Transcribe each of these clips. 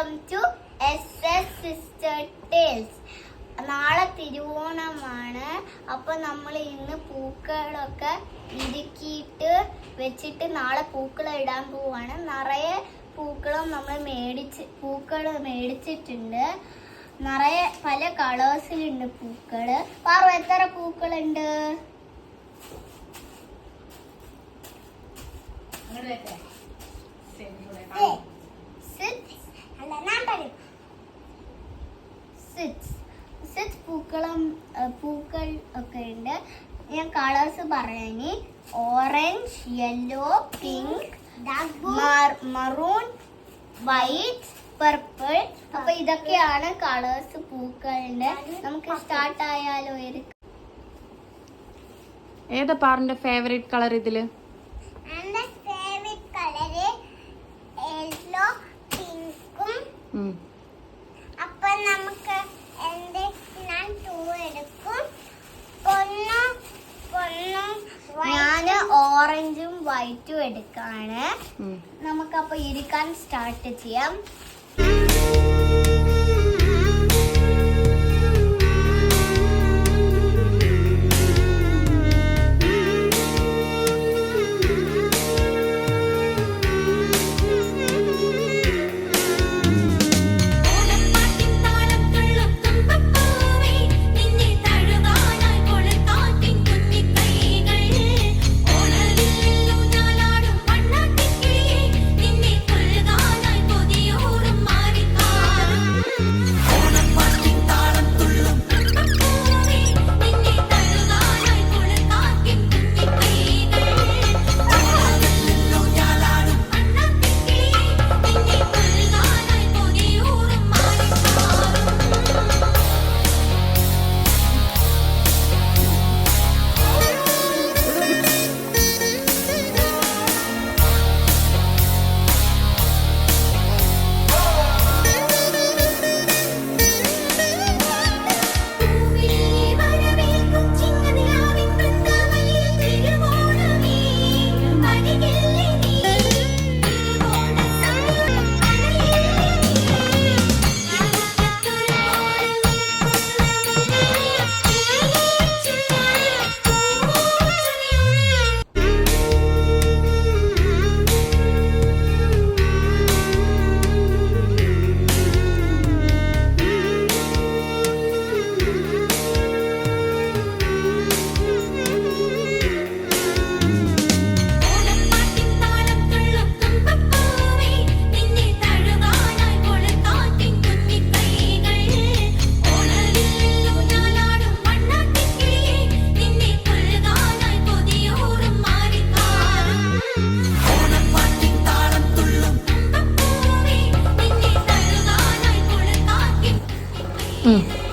Welcome to SS Sister Tales. നാളെ തിരുവോണമാണ്. അപ്പോൾ നമ്മൾ ഇന്ന് പൂക്കളൊക്കെ ഇടുക്കിയിട്ട് വെച്ചിട്ട് നാളെ പൂക്കളം ഇടാൻ പോവാണ്. നിറയെ പൂക്കളം നമ്മൾ പൂക്കൾ മേടിച്ചിട്ടുണ്ട്. നിറയെ പല കളേഴ്സിലുണ്ട് പൂക്കൾ. പാറു, എത്ര പൂക്കളുണ്ട്? പൂക്കൾ ഒക്കെ ഉണ്ട്. ഞാൻ കളേഴ്സ് പറയാനി: orange, yellow, pink, maroon, white, purple. അപ്പൊ ഇതൊക്കെയാണ് കളേഴ്സ് പൂക്കളുടെ. നമുക്ക് സ്റ്റാർട്ട് ആയാലോ? ഏതാ പാറിന്റെ ഫേവറേറ്റ് കളർ ഇതില്? എന്റെ ഫേവറേറ്റ് കളർ യെല്ലോ, പിങ്കും. അപ്പൊ നമുക്ക് ഞാൻ എടുക്കും. ഞാന് ഓറഞ്ചും വൈറ്റും എടുക്കാണ്. നമുക്കപ്പൊ ഇരിക്കാൻ സ്റ്റാർട്ട് ചെയ്യാം.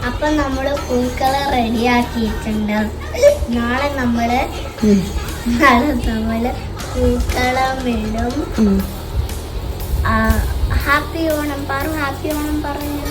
അപ്പൊ നമ്മള് പൂക്കളെ റെഡിയാക്കിയിട്ടുണ്ട്. നാളെ നമ്മള് പൂക്കളം ഇടും. ഹാപ്പി ഓണം. ഹാപ്പി ഓണം പറഞ്ഞു.